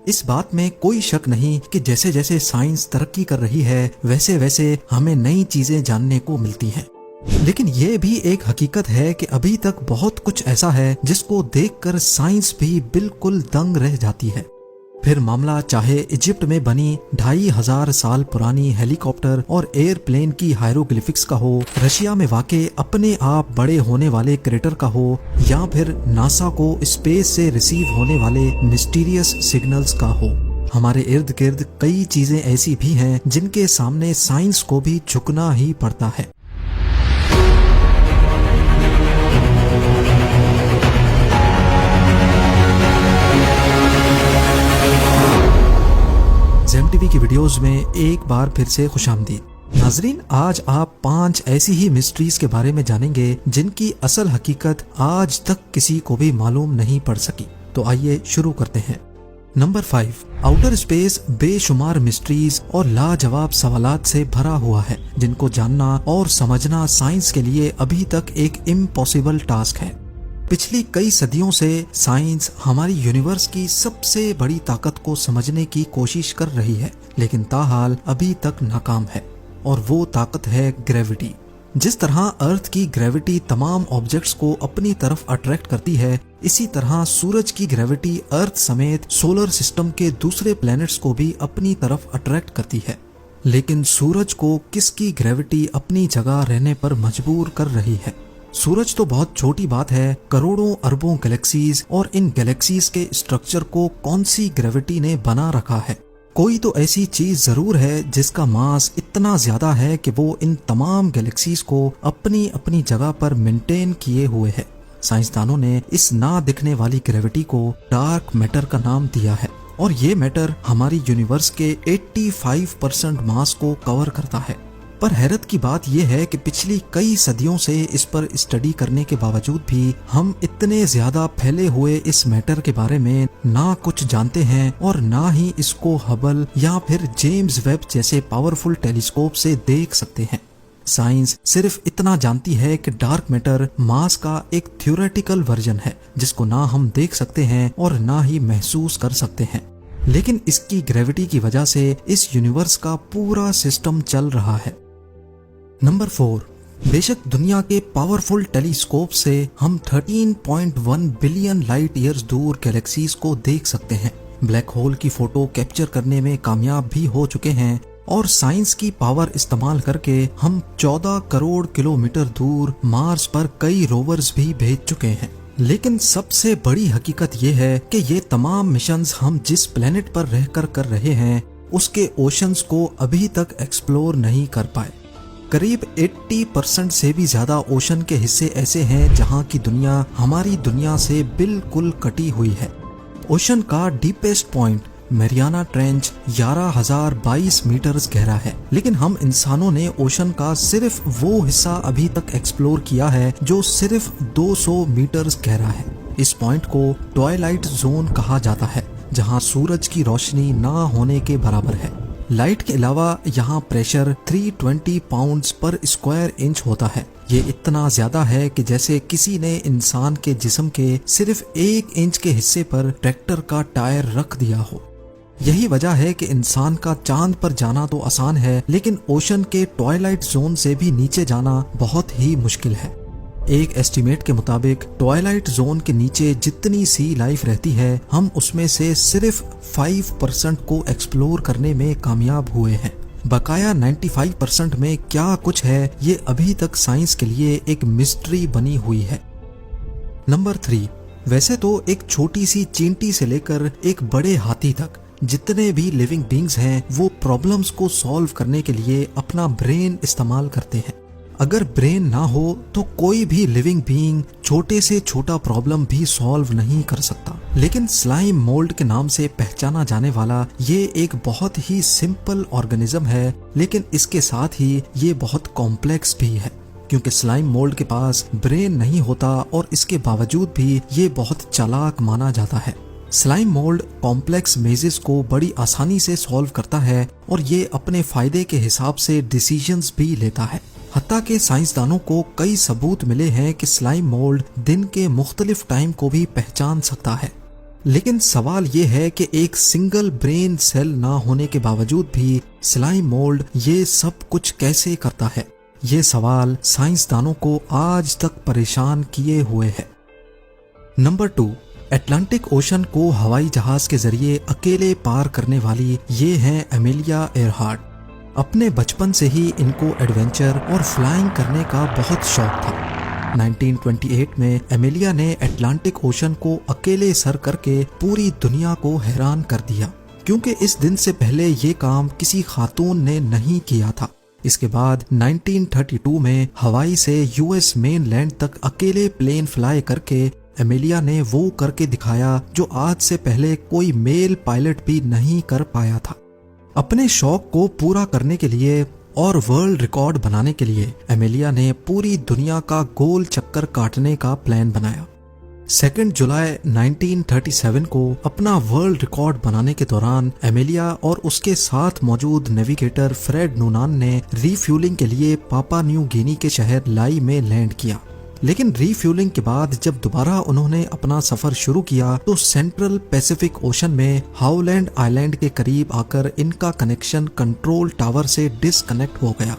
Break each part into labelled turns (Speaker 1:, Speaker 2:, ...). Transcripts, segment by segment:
Speaker 1: इस बात में कोई शक नहीं कि जैसे जैसे साइंस तरक्की कर रही है वैसे वैसे हमें नई चीजें जानने को मिलती हैं। लेकिन ये भी एक हकीकत है कि अभी तक बहुत कुछ ऐसा है जिसको देखकर साइंस भी बिल्कुल दंग रह जाती है। फिर मामला चाहे इजिप्ट में बनी 2500 साल पुरानी हेलीकॉप्टर और एयरप्लेन की हायरोग्लिफिक्स का हो, रशिया में वाक़े अपने आप बड़े होने वाले क्रेटर का हो, या फिर नासा को स्पेस से रिसीव होने वाले मिस्टीरियस सिग्नल्स का हो। हमारे इर्द गिर्द कई चीजें ऐसी भी हैं जिनके सामने साइंस को भी झुकना ही पड़ता है। जेम टीवी की वीडियोस में एक बार फिर से खुशामदीद। नाजरीन, आज आप 5 ऐसी ही मिस्ट्रीज के बारे में जानेंगे जिनकी असल हकीकत आज तक किसी को भी मालूम नहीं पड़ सकी। तो आइए शुरू करते हैं। नंबर 5, आउटर स्पेस बेशुमार मिस्ट्रीज और लाजवाब सवालात से भरा हुआ है जिनको जानना और समझना साइंस के लिए अभी तक एक इम्पॉसिबल टास्क है। पिछली कई सदियों से साइंस हमारी यूनिवर्स की सबसे बड़ी ताकत को समझने की कोशिश कर रही है, लेकिन ताहाल अभी तक नाकाम है। और वो ताकत है ग्रेविटी। जिस तरह अर्थ की ग्रेविटी तमाम ऑब्जेक्ट्स को अपनी तरफ अट्रैक्ट करती है, इसी तरह सूरज की ग्रेविटी अर्थ समेत सोलर सिस्टम के दूसरे प्लैनेट्स को भी अपनी तरफ अट्रैक्ट करती है। लेकिन सूरज को किसकी ग्रेविटी अपनी जगह रहने पर मजबूर कर रही है? सूरज तो बहुत छोटी बात है, करोड़ों अरबों गैलेक्सीज, और इन गैलेक्सीज के स्ट्रक्चर को कौन सी ग्रेविटी ने बना रखा है? कोई तो ऐसी चीज जरूर है जिसका मास इतना ज्यादा है कि वो इन तमाम गैलेक्सीज को अपनी अपनी जगह पर मेंटेन किए हुए है। साइंसदानों ने इस ना दिखने वाली ग्रेविटी को डार्क मैटर का नाम दिया है, और ये मैटर हमारी यूनिवर्स के 85% मास को कवर करता है। पर हैरत की बात यह है कि पिछली कई सदियों से इस पर स्टडी करने के बावजूद भी हम इतने ज्यादा फैले हुए इस मैटर के बारे में ना कुछ जानते हैं और ना ही इसको हबल या फिर जेम्स वेब जैसे पावरफुल टेलीस्कोप से देख सकते हैं। साइंस सिर्फ इतना जानती है कि डार्क मैटर मास का एक थ्योरेटिकल वर्जन है जिसको ना हम देख सकते हैं और ना ही महसूस कर सकते हैं, लेकिन इसकी ग्रेविटी की वजह से इस यूनिवर्स का पूरा सिस्टम चल रहा है। नंबर 4, बेशक दुनिया के पावरफुल टेलीस्कोप से हम 13.1 बिलियन लाइट ईयर्स दूर गैलेक्सीज को देख सकते हैं, ब्लैक होल की फोटो कैप्चर करने में कामयाब भी हो चुके हैं, और साइंस की पावर इस्तेमाल करके हम 14 करोड़ किलोमीटर दूर मार्स पर कई रोवर्स भी भेज चुके हैं। लेकिन सबसे बड़ी हकीकत ये है कि ये तमाम मिशंस हम जिस प्लेनेट पर रहकर कर रहे हैं उसके ओशंस को अभी तक एक्सप्लोर नहीं कर पाए। करीब 80% से भी ज्यादा ओशन के हिस्से ऐसे हैं जहां की दुनिया हमारी दुनिया से बिल्कुल कटी हुई है। ओशन का deepest point Mariana trench 11,022 metres गहरा है, लेकिन हम इंसानों ने ओशन का सिर्फ वो हिस्सा अभी तक एक्सप्लोर किया है जो सिर्फ 200 मीटर्स गहरा है। इस पॉइंट को ट्वाइलाइट जोन कहा जाता है, जहां सूरज की रोशनी ना होने के बराबर है। लाइट के अलावा यहाँ प्रेशर 320 पाउंड्स पर स्क्वायर इंच होता है। ये इतना ज्यादा है कि जैसे किसी ने इंसान के जिस्म के सिर्फ 1 इंच के हिस्से पर ट्रैक्टर का टायर रख दिया हो। यही वजह है कि इंसान का चांद पर जाना तो आसान है, लेकिन ओशन के ट्वाइलाइट जोन से भी नीचे जाना बहुत ही मुश्किल है। एक एस्टीमेट के मुताबिक ट्वाइलाइट जोन के नीचे जितनी सी लाइफ रहती है, हम उसमें से सिर्फ 5% को एक्सप्लोर करने में कामयाब हुए हैं। बकाया 95% में क्या कुछ है ये अभी तक साइंस के लिए एक मिस्ट्री बनी हुई है। नंबर 3, वैसे तो एक छोटी सी चींटी से लेकर एक बड़े हाथी तक जितने भी लिविंग बींग्स हैं वो प्रॉब्लम्स को सॉल्व करने के लिए अपना ब्रेन इस्तेमाल करते हैं। अगर ब्रेन ना हो तो कोई भी लिविंग बीइंग छोटे से छोटा प्रॉब्लम भी सॉल्व नहीं कर सकता। लेकिन स्लाइम मोल्ड के नाम से पहचाना जाने वाला ये एक बहुत ही सिंपल ऑर्गेनिज्म है, लेकिन इसके साथ ही ये बहुत कॉम्प्लेक्स भी है, क्योंकि स्लाइम मोल्ड के पास ब्रेन नहीं होता और इसके बावजूद भी ये बहुत चालाक माना जाता है। स्लाइम मोल्ड कॉम्प्लेक्स मेजेस को बड़ी आसानी से सॉल्व करता है और ये अपने फायदे के हिसाब से डिसीजंस भी लेता है। हत्ता के साइंसदानों को कई सबूत मिले हैं कि स्लाइम मोल्ड दिन के मुख्तलिफ टाइम को भी पहचान सकता है। लेकिन सवाल ये है कि एक सिंगल ब्रेन सेल ना होने के बावजूद भी स्लाइम मोल्ड ये सब कुछ कैसे करता है? ये सवाल साइंसदानों को आज तक परेशान किए हुए है। नंबर 2, अटलांटिक ओशन को हवाई जहाज के जरिए अकेले पार करने वाली ये हैं एमिलिया एयरहार्ट। अपने बचपन से ही इनको एडवेंचर और फ्लाइंग करने का बहुत शौक था। 1928 में एमिलिया ने अटलांटिक ओशन को अकेले सर करके पूरी दुनिया को हैरान कर दिया, क्योंकि इस दिन से पहले ये काम किसी खातून ने नहीं किया था। इसके बाद 1932 में हवाई से यूएस मेनलैंड तक अकेले प्लेन फ्लाई करके एमिलिया ने वो करके दिखाया जो आज से पहले कोई मेल पायलट भी नहीं कर पाया था। अपने शौक को पूरा करने के लिए और वर्ल्ड रिकॉर्ड बनाने के लिए एमिलिया ने पूरी दुनिया का गोल चक्कर काटने का प्लान बनाया। 2 जुलाई 1937 को अपना वर्ल्ड रिकॉर्ड बनाने के दौरान एमिलिया और उसके साथ मौजूद नेविगेटर फ्रेड नूनान ने रीफ्यूलिंग के लिए पापा न्यू गिनी के शहर लाई में लैंड किया। लेकिन रीफ्यूलिंग के बाद जब दोबारा उन्होंने अपना सफर शुरू किया तो सेंट्रल पैसिफिक ओशन में हाउलैंड आइलैंड के करीब आकर इनका कनेक्शन कंट्रोल टावर से डिसकनेक्ट हो गया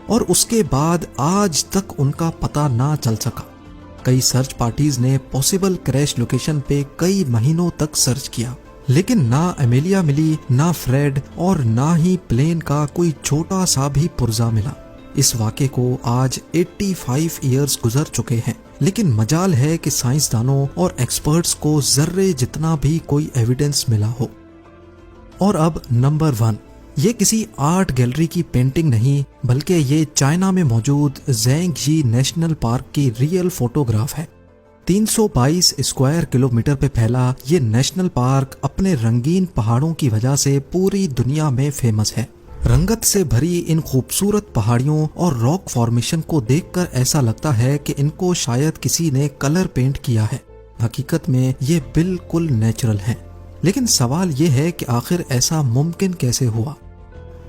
Speaker 1: और उसके बाद आज तक उनका पता ना चल सका। कई सर्च पार्टीज ने पॉसिबल क्रैश लोकेशन पे कई महीनों तक सर्च किया, लेकिन ना एमिलिया मिली, ना फ्रेड और ना ही प्लेन का कोई छोटा सा भी पुर्जा मिला। इस वाक़े को आज 85 इयर्स गुजर चुके हैं, लेकिन मजाल है कि साइंसदानों और एक्सपर्ट्स को जर्रे जितना भी कोई एविडेंस मिला हो। और अब नंबर 1, ये किसी आर्ट गैलरी की पेंटिंग नहीं, बल्कि ये चाइना में मौजूद ज़ैंगजी नेशनल पार्क की रियल फोटोग्राफ है। 322 स्क्वायर किलोमीटर पे फैला ये नेशनल पार्क अपने रंगीन पहाड़ों की वजह से पूरी दुनिया में फेमस है। रंगत से भरी इन खूबसूरत पहाड़ियों और रॉक फॉर्मेशन को देखकर ऐसा लगता है कि इनको शायद किसी ने कलर पेंट किया है। हकीकत में ये बिल्कुल नेचुरल हैं। लेकिन सवाल ये है कि आखिर ऐसा मुमकिन कैसे हुआ?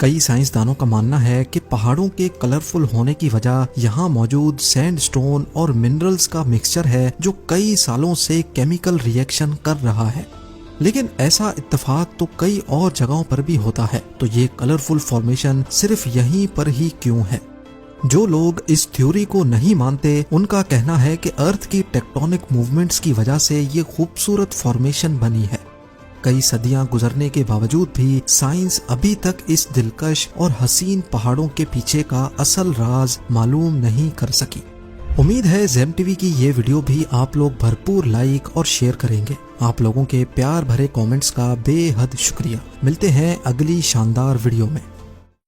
Speaker 1: कई साइंसदानों का मानना है कि पहाड़ों के कलरफुल होने की वजह यहाँ मौजूद सैंडस्टोन और मिनरल्स का मिक्सचर है जो कई सालों से केमिकल रिएक्शन कर रहा है। लेकिन ऐसा इत्तेफाक तो कई और जगहों पर भी होता है, तो ये कलरफुल फॉर्मेशन सिर्फ यहीं पर ही क्यों है? जो लोग इस थ्योरी को नहीं मानते उनका कहना है कि अर्थ की टेक्टोनिक मूवमेंट्स की वजह से ये खूबसूरत फॉर्मेशन बनी है। कई सदियां गुजरने के बावजूद भी साइंस अभी तक इस दिलकश और हसीन पहाड़ों के पीछे का असल राज मालूम नहीं कर सकी। उम्मीद है ज़ेम टीवी की ये वीडियो भी आप लोग भरपूर लाइक और शेयर करेंगे। आप लोगों के प्यार भरे कमेंट्स का बेहद शुक्रिया। मिलते हैं अगली शानदार वीडियो में।